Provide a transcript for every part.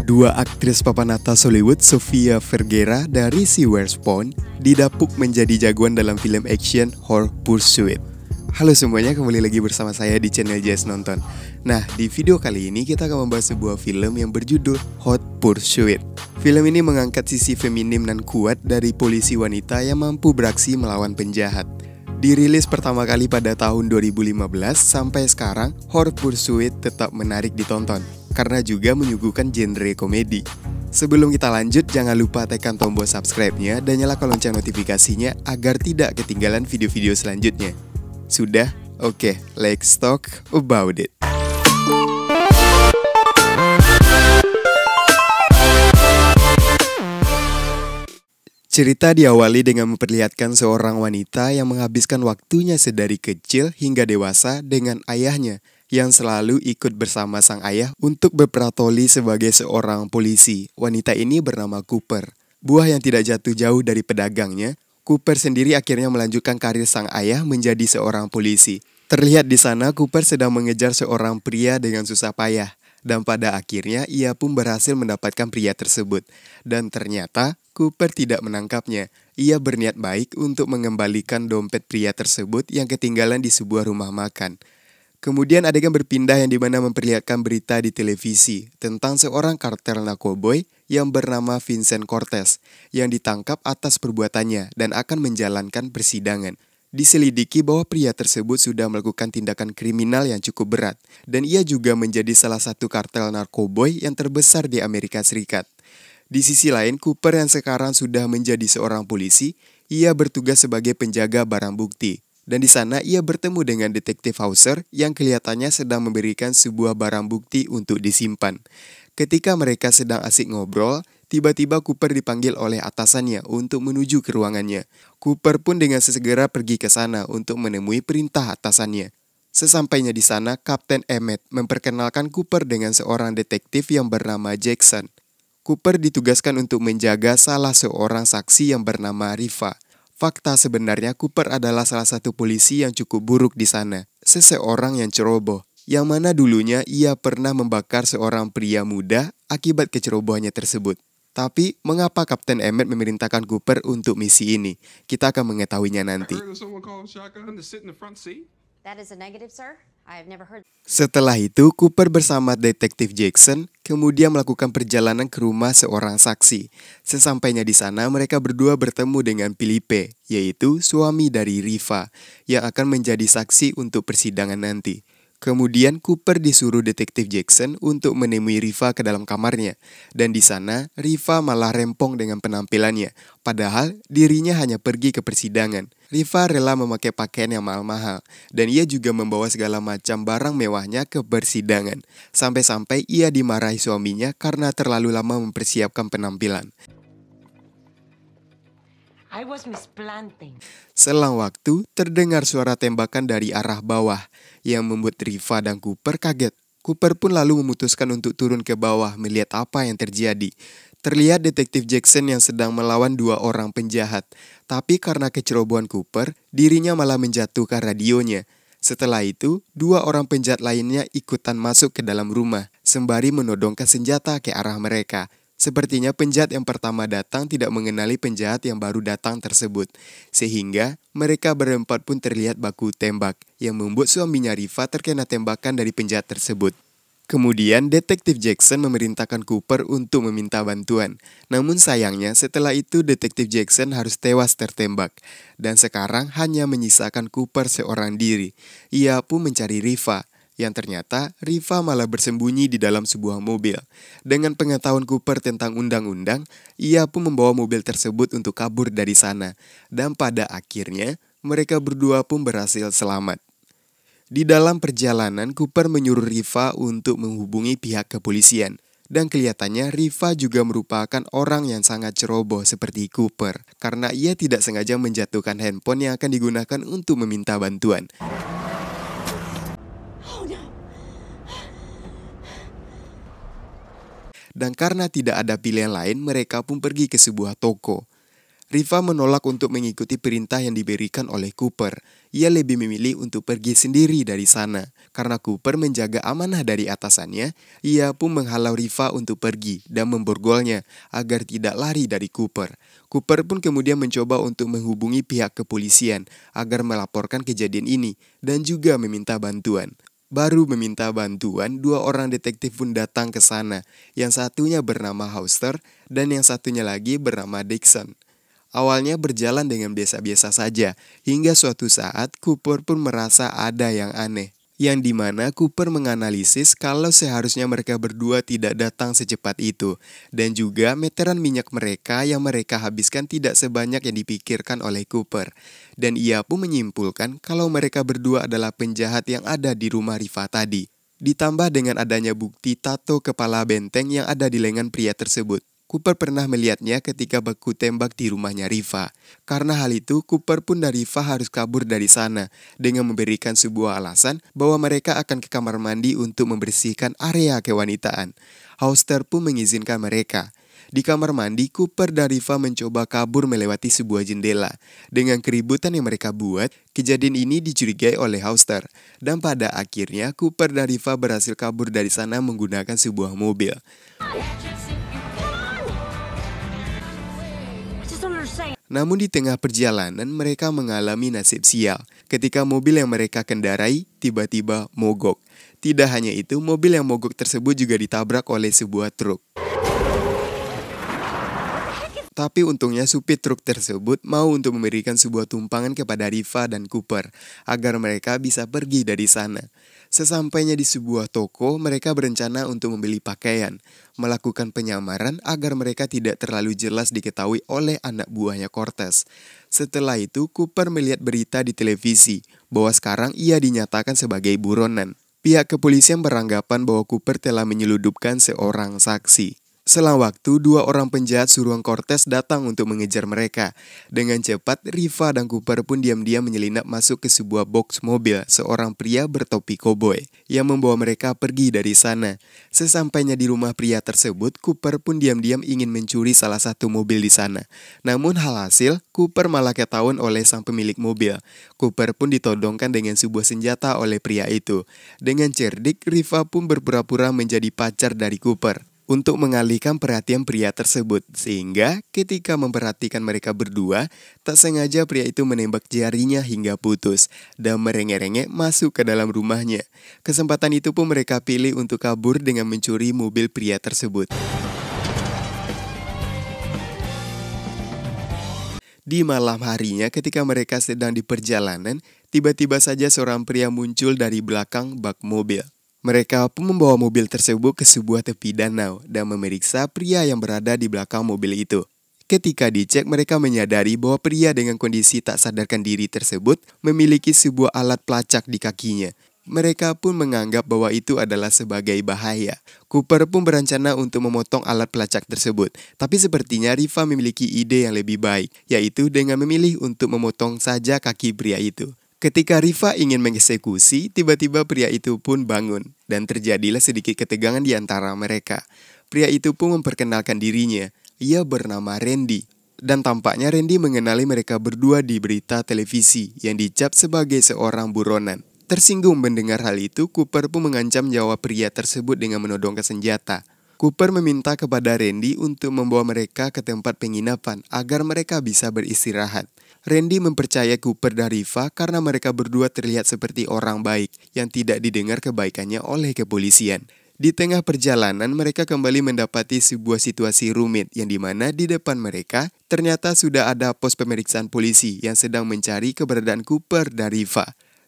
Dua aktris papan atas Hollywood, Sofia Vergara dari She Wears Pond, didapuk menjadi jagoan dalam film action Hot Pursuit. Halo semuanya, kembali lagi bersama saya di channel Jazz Nonton. Nah, di video kali ini kita akan membahas sebuah film yang berjudul Hot Pursuit. Film ini mengangkat sisi feminim dan kuat dari polisi wanita yang mampu beraksi melawan penjahat. Dirilis pertama kali pada tahun 2015, sampai sekarang Hot Pursuit tetap menarik ditonton karena juga menyuguhkan genre komedi. Sebelum kita lanjut, jangan lupa tekan tombol subscribe-nya dan nyalakan lonceng notifikasinya agar tidak ketinggalan video-video selanjutnya. Sudah? Oke, let's talk about it. Cerita diawali dengan memperlihatkan seorang wanita yang menghabiskan waktunya sedari kecil hingga dewasa dengan ayahnya yang selalu ikut bersama sang ayah untuk berpatroli sebagai seorang polisi. Wanita ini bernama Cooper. Buah yang tidak jatuh jauh dari pedagangnya, Cooper sendiri akhirnya melanjutkan karir sang ayah menjadi seorang polisi. Terlihat di sana Cooper sedang mengejar seorang pria dengan susah payah. Dan pada akhirnya ia pun berhasil mendapatkan pria tersebut. Dan ternyata Cooper tidak menangkapnya. Ia berniat baik untuk mengembalikan dompet pria tersebut yang ketinggalan di sebuah rumah makan. Kemudian adegan berpindah yang dimana memperlihatkan berita di televisi tentang seorang kartel narkoboy yang bernama Vincent Cortez yang ditangkap atas perbuatannya dan akan menjalankan persidangan. Diselidiki bahwa pria tersebut sudah melakukan tindakan kriminal yang cukup berat dan ia juga menjadi salah satu kartel narkoboy yang terbesar di Amerika Serikat. Di sisi lain, Cooper yang sekarang sudah menjadi seorang polisi, ia bertugas sebagai penjaga barang bukti. Dan di sana ia bertemu dengan detektif Hauser yang kelihatannya sedang memberikan sebuah barang bukti untuk disimpan. Ketika mereka sedang asik ngobrol, tiba-tiba Cooper dipanggil oleh atasannya untuk menuju ke ruangannya. Cooper pun dengan sesegera pergi ke sana untuk menemui perintah atasannya. Sesampainya di sana, Kapten Emmett memperkenalkan Cooper dengan seorang detektif yang bernama Jackson. Cooper ditugaskan untuk menjaga salah seorang saksi yang bernama Riva. Fakta sebenarnya Cooper adalah salah satu polisi yang cukup buruk di sana. Seseorang yang ceroboh, yang mana dulunya ia pernah membakar seorang pria muda akibat kecerobohannya tersebut. Tapi, mengapa Kapten Emmett memerintahkan Cooper untuk misi ini? Kita akan mengetahuinya nanti. Setelah itu, Cooper bersama detektif Jackson kemudian melakukan perjalanan ke rumah seorang saksi. Sesampainya di sana, mereka berdua bertemu dengan Philippe, yaitu suami dari Riva, yang akan menjadi saksi untuk persidangan nanti. Kemudian Cooper disuruh detektif Jackson untuk menemui Riva ke dalam kamarnya. Dan di sana, Riva malah rempong dengan penampilannya. Padahal dirinya hanya pergi ke persidangan. Riva rela memakai pakaian yang mahal-mahal. Dan ia juga membawa segala macam barang mewahnya ke persidangan. Sampai-sampai ia dimarahi suaminya karena terlalu lama mempersiapkan penampilan. Selang waktu, terdengar suara tembakan dari arah bawah yang membuat Riva dan Cooper kaget. Cooper pun lalu memutuskan untuk turun ke bawah melihat apa yang terjadi. Terlihat detektif Jackson yang sedang melawan dua orang penjahat. Tapi karena kecerobohan Cooper, dirinya malah menjatuhkan radionya. Setelah itu, dua orang penjahat lainnya ikutan masuk ke dalam rumah, sembari menodongkan senjata ke arah mereka. Sepertinya penjahat yang pertama datang tidak mengenali penjahat yang baru datang tersebut. Sehingga mereka berempat pun terlihat baku tembak yang membuat suaminya Riva terkena tembakan dari penjahat tersebut. Kemudian detektif Jackson memerintahkan Cooper untuk meminta bantuan. Namun sayangnya setelah itu detektif Jackson harus tewas tertembak. Dan sekarang hanya menyisakan Cooper seorang diri. Ia pun mencari Riva. Yang ternyata Riva malah bersembunyi di dalam sebuah mobil. Dengan pengetahuan Cooper tentang undang-undang, ia pun membawa mobil tersebut untuk kabur dari sana. Dan pada akhirnya, mereka berdua pun berhasil selamat. Di dalam perjalanan, Cooper menyuruh Riva untuk menghubungi pihak kepolisian. Dan kelihatannya Riva juga merupakan orang yang sangat ceroboh seperti Cooper. Karena ia tidak sengaja menjatuhkan handphone yang akan digunakan untuk meminta bantuan. Dan karena tidak ada pilihan lain, mereka pun pergi ke sebuah toko. Riva menolak untuk mengikuti perintah yang diberikan oleh Cooper. Ia lebih memilih untuk pergi sendiri dari sana. Karena Cooper menjaga amanah dari atasannya, ia pun menghalau Riva untuk pergi dan memborgolnya agar tidak lari dari Cooper. Cooper pun kemudian mencoba untuk menghubungi pihak kepolisian agar melaporkan kejadian ini dan juga meminta bantuan. Baru meminta bantuan, dua orang detektif pun datang ke sana. Yang satunya bernama Hauster dan yang satunya lagi bernama Dixon. Awalnya berjalan dengan biasa-biasa saja, hingga suatu saat Cooper pun merasa ada yang aneh. Yang dimana Cooper menganalisis kalau seharusnya mereka berdua tidak datang secepat itu. Dan juga meteran minyak mereka yang mereka habiskan tidak sebanyak yang dipikirkan oleh Cooper. Dan ia pun menyimpulkan kalau mereka berdua adalah penjahat yang ada di rumah Riva tadi. Ditambah dengan adanya bukti tato kepala benteng yang ada di lengan pria tersebut. Cooper pernah melihatnya ketika baku tembak di rumahnya Riva. Karena hal itu, Cooper pun dan Riva harus kabur dari sana dengan memberikan sebuah alasan bahwa mereka akan ke kamar mandi untuk membersihkan area kewanitaan. Hauster pun mengizinkan mereka. Di kamar mandi, Cooper dan Riva mencoba kabur melewati sebuah jendela. Dengan keributan yang mereka buat, kejadian ini dicurigai oleh Hauster. Dan pada akhirnya, Cooper dan Riva berhasil kabur dari sana menggunakan sebuah mobil. Namun di tengah perjalanan mereka mengalami nasib sial ketika mobil yang mereka kendarai tiba-tiba mogok. Tidak hanya itu, mobil yang mogok tersebut juga ditabrak oleh sebuah truk. Tapi untungnya supir truk tersebut mau untuk memberikan sebuah tumpangan kepada Riva dan Cooper agar mereka bisa pergi dari sana. Sesampainya di sebuah toko, mereka berencana untuk membeli pakaian, melakukan penyamaran agar mereka tidak terlalu jelas diketahui oleh anak buahnya Cortez. Setelah itu, Cooper melihat berita di televisi bahwa sekarang ia dinyatakan sebagai buronan. Pihak kepolisian beranggapan bahwa Cooper telah menyeludupkan seorang saksi. Selang waktu, dua orang penjahat suruhan Cortez datang untuk mengejar mereka. Dengan cepat, Riva dan Cooper pun diam-diam menyelinap masuk ke sebuah box mobil seorang pria bertopi koboi yang membawa mereka pergi dari sana. Sesampainya di rumah pria tersebut, Cooper pun diam-diam ingin mencuri salah satu mobil di sana. Namun alhasil, Cooper malah ketahuan oleh sang pemilik mobil. Cooper pun ditodongkan dengan sebuah senjata oleh pria itu. Dengan cerdik, Riva pun berpura-pura menjadi pacar dari Cooper untuk mengalihkan perhatian pria tersebut. Sehingga ketika memperhatikan mereka berdua, tak sengaja pria itu menembak jarinya hingga putus dan merengek-rengek masuk ke dalam rumahnya. Kesempatan itu pun mereka pilih untuk kabur dengan mencuri mobil pria tersebut. Di malam harinya ketika mereka sedang di perjalanan, tiba-tiba saja seorang pria muncul dari belakang bak mobil. Mereka pun membawa mobil tersebut ke sebuah tepi danau dan memeriksa pria yang berada di belakang mobil itu. Ketika dicek, mereka menyadari bahwa pria dengan kondisi tak sadarkan diri tersebut memiliki sebuah alat pelacak di kakinya. Mereka pun menganggap bahwa itu adalah sebagai bahaya. Cooper pun berencana untuk memotong alat pelacak tersebut. Tapi sepertinya Riva memiliki ide yang lebih baik, yaitu dengan memilih untuk memotong saja kaki pria itu. Ketika Riva ingin mengeksekusi, tiba-tiba pria itu pun bangun dan terjadilah sedikit ketegangan di antara mereka. Pria itu pun memperkenalkan dirinya. Ia bernama Randy. Dan tampaknya Randy mengenali mereka berdua di berita televisi yang dicap sebagai seorang buronan. Tersinggung mendengar hal itu, Cooper pun mengancam nyawa pria tersebut dengan menodongkan senjata. Cooper meminta kepada Randy untuk membawa mereka ke tempat penginapan agar mereka bisa beristirahat. Randy mempercayai Cooper dan Riva karena mereka berdua terlihat seperti orang baik yang tidak didengar kebaikannya oleh kepolisian. Di tengah perjalanan, mereka kembali mendapati sebuah situasi rumit yang dimana di depan mereka ternyata sudah ada pos pemeriksaan polisi yang sedang mencari keberadaan Cooper dan Riva.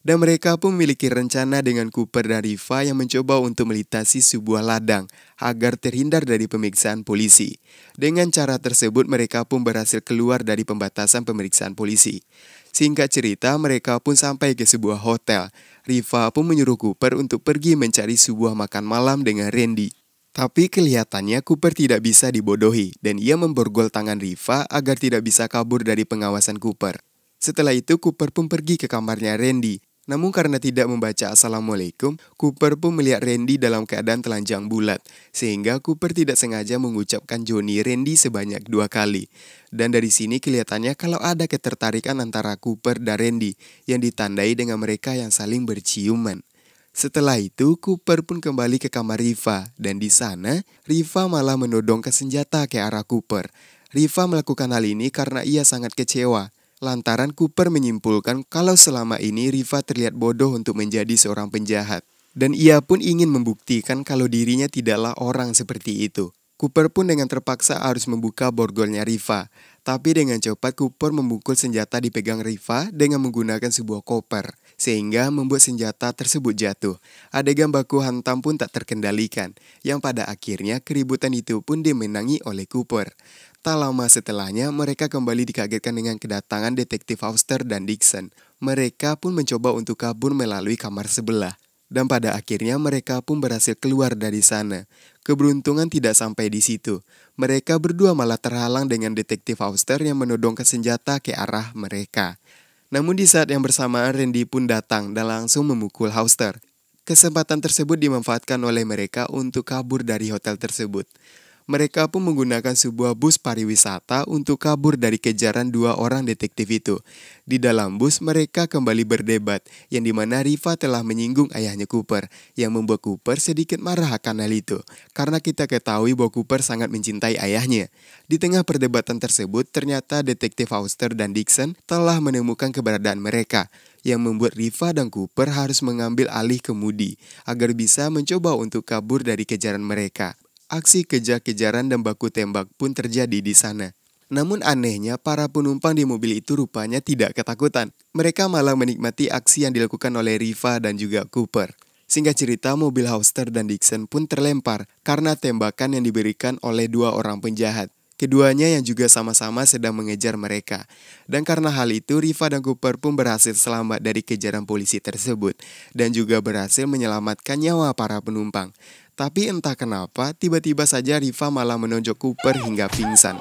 Dan mereka pun memiliki rencana dengan Cooper dan Riva yang mencoba untuk melintasi sebuah ladang agar terhindar dari pemeriksaan polisi. Dengan cara tersebut mereka pun berhasil keluar dari pembatasan pemeriksaan polisi. Singkat cerita, mereka pun sampai ke sebuah hotel. Riva pun menyuruh Cooper untuk pergi mencari sebuah makan malam dengan Randy. Tapi kelihatannya Cooper tidak bisa dibodohi dan ia memborgol tangan Riva agar tidak bisa kabur dari pengawasan Cooper. Setelah itu Cooper pun pergi ke kamarnya Randy. Namun karena tidak membaca Assalamualaikum, Cooper pun melihat Randy dalam keadaan telanjang bulat, sehingga Cooper tidak sengaja mengucapkan Johnny Randy sebanyak 2 kali. Dan dari sini kelihatannya kalau ada ketertarikan antara Cooper dan Randy, yang ditandai dengan mereka yang saling berciuman. Setelah itu, Cooper pun kembali ke kamar Riva, dan di sana, Riva malah menodongkan senjata ke arah Cooper. Riva melakukan hal ini karena ia sangat kecewa. Lantaran Cooper menyimpulkan kalau selama ini Riva terlihat bodoh untuk menjadi seorang penjahat. Dan ia pun ingin membuktikan kalau dirinya tidaklah orang seperti itu. Cooper pun dengan terpaksa harus membuka borgolnya Riva. Tapi dengan cepat Cooper memukul senjata dipegang Riva dengan menggunakan sebuah koper. Sehingga membuat senjata tersebut jatuh. Adegan baku hantam pun tak terkendalikan. Yang pada akhirnya keributan itu pun dimenangi oleh Cooper. Tak lama setelahnya, mereka kembali dikagetkan dengan kedatangan detektif Auster dan Dixon. Mereka pun mencoba untuk kabur melalui kamar sebelah. Dan pada akhirnya mereka pun berhasil keluar dari sana. Keberuntungan tidak sampai di situ. Mereka berdua malah terhalang dengan detektif Auster yang menodongkan senjata ke arah mereka. Namun di saat yang bersamaan Randy pun datang dan langsung memukul Auster. Kesempatan tersebut dimanfaatkan oleh mereka untuk kabur dari hotel tersebut. Mereka pun menggunakan sebuah bus pariwisata untuk kabur dari kejaran 2 orang detektif itu. Di dalam bus mereka kembali berdebat, yang dimana Riva telah menyinggung ayahnya Cooper, yang membuat Cooper sedikit marah akan hal itu. Karena kita ketahui bahwa Cooper sangat mencintai ayahnya. Di tengah perdebatan tersebut, ternyata detektif Auster dan Dixon telah menemukan keberadaan mereka, yang membuat Riva dan Cooper harus mengambil alih kemudi, agar bisa mencoba untuk kabur dari kejaran mereka. Aksi kejar-kejaran dan baku tembak pun terjadi di sana. Namun anehnya, para penumpang di mobil itu rupanya tidak ketakutan. Mereka malah menikmati aksi yang dilakukan oleh Riva dan juga Cooper. Singkat cerita, mobil Auster dan Dixon pun terlempar karena tembakan yang diberikan oleh 2 orang penjahat. Keduanya yang juga sama-sama sedang mengejar mereka. Dan karena hal itu, Riva dan Cooper pun berhasil selamat dari kejaran polisi tersebut. Dan juga berhasil menyelamatkan nyawa para penumpang. Tapi entah kenapa, tiba-tiba saja Riva malah menonjok Cooper hingga pingsan.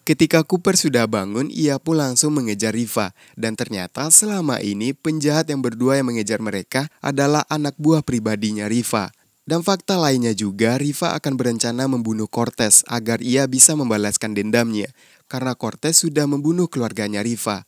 Ketika Cooper sudah bangun, ia pun langsung mengejar Riva. Dan ternyata selama ini penjahat yang berdua yang mengejar mereka adalah anak buah pribadinya Riva. Dan fakta lainnya juga, Riva akan berencana membunuh Cortez agar ia bisa membalaskan dendamnya. Karena Cortez sudah membunuh keluarganya Riva.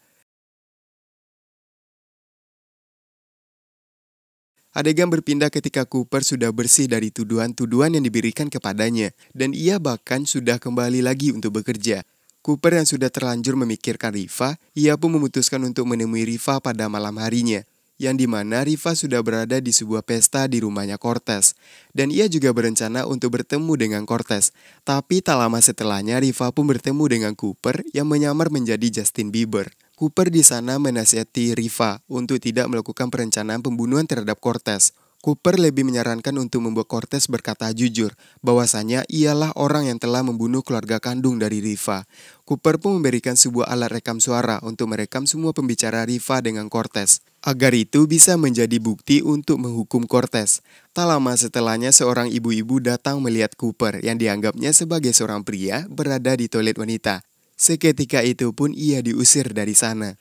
Adegan berpindah ketika Cooper sudah bersih dari tuduhan-tuduhan yang diberikan kepadanya, dan ia bahkan sudah kembali lagi untuk bekerja. Cooper yang sudah terlanjur memikirkan Riva, ia pun memutuskan untuk menemui Riva pada malam harinya, yang dimana Riva sudah berada di sebuah pesta di rumahnya Cortez. Dan ia juga berencana untuk bertemu dengan Cortez. Tapi tak lama setelahnya Riva pun bertemu dengan Cooper yang menyamar menjadi Justin Bieber. Cooper di sana menasihati Riva untuk tidak melakukan perencanaan pembunuhan terhadap Cortez. Cooper lebih menyarankan untuk membuat Cortez berkata jujur, bahwasanya ialah orang yang telah membunuh keluarga kandung dari Riva. Cooper pun memberikan sebuah alat rekam suara untuk merekam semua pembicara Riva dengan Cortez, agar itu bisa menjadi bukti untuk menghukum Cortez. Tak lama setelahnya seorang ibu-ibu datang melihat Cooper yang dianggapnya sebagai seorang pria berada di toilet wanita. Seketika itu pun ia diusir dari sana.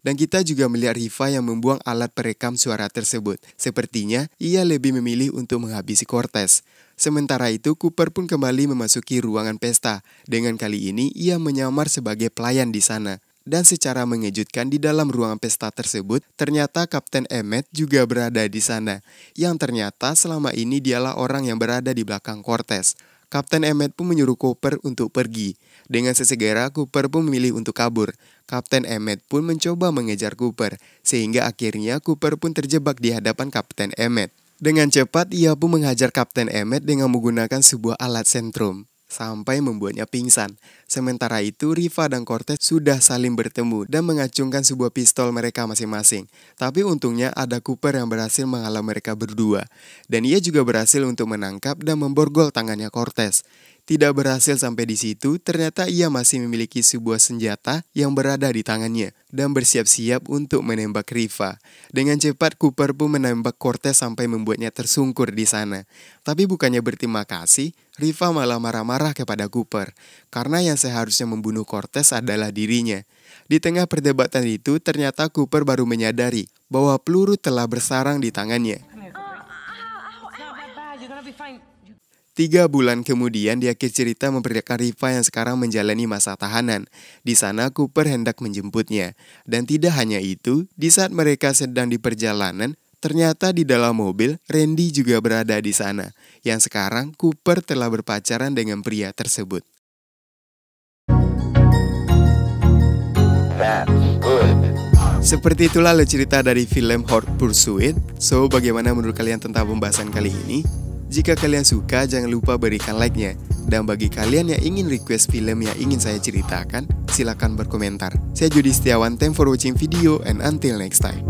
Dan kita juga melihat Riva yang membuang alat perekam suara tersebut. Sepertinya ia lebih memilih untuk menghabisi Cortez. Sementara itu Cooper pun kembali memasuki ruangan pesta. Dengan kali ini ia menyamar sebagai pelayan di sana. Dan secara mengejutkan di dalam ruangan pesta tersebut, ternyata Kapten Emmett juga berada di sana. Yang ternyata selama ini dialah orang yang berada di belakang Cortez. Kapten Emmett pun menyuruh Cooper untuk pergi. Dengan sesegera, Cooper pun memilih untuk kabur. Kapten Emmett pun mencoba mengejar Cooper, sehingga akhirnya Cooper pun terjebak di hadapan Kapten Emmett. Dengan cepat, ia pun menghajar Kapten Emmett dengan menggunakan sebuah alat sentrum, sampai membuatnya pingsan. Sementara itu, Riva dan Cortez sudah saling bertemu dan mengacungkan sebuah pistol mereka masing-masing. Tapi untungnya ada Cooper yang berhasil menghalau mereka berdua. Dan ia juga berhasil untuk menangkap dan memborgol tangannya Cortez. Tidak berhasil sampai di situ, ternyata ia masih memiliki sebuah senjata yang berada di tangannya dan bersiap-siap untuk menembak Riva. Dengan cepat Cooper pun menembak Cortez sampai membuatnya tersungkur di sana. Tapi bukannya berterima kasih, Riva malah marah-marah kepada Cooper karena yang seharusnya membunuh Cortez adalah dirinya. Di tengah perdebatan itu, ternyata Cooper baru menyadari bahwa peluru telah bersarang di tangannya. 3 bulan kemudian, di akhir cerita memperlihatkan Riva yang sekarang menjalani masa tahanan. Di sana Cooper hendak menjemputnya. Dan tidak hanya itu, di saat mereka sedang di perjalanan, ternyata di dalam mobil, Randy juga berada di sana. Yang sekarang Cooper telah berpacaran dengan pria tersebut. Seperti itulah cerita dari film Hot Pursuit. So, bagaimana menurut kalian tentang pembahasan kali ini? Jika kalian suka, jangan lupa berikan like-nya. Dan bagi kalian yang ingin request film yang ingin saya ceritakan, silakan berkomentar. Saya Jody Setiawan, thanks for watching video and until next time.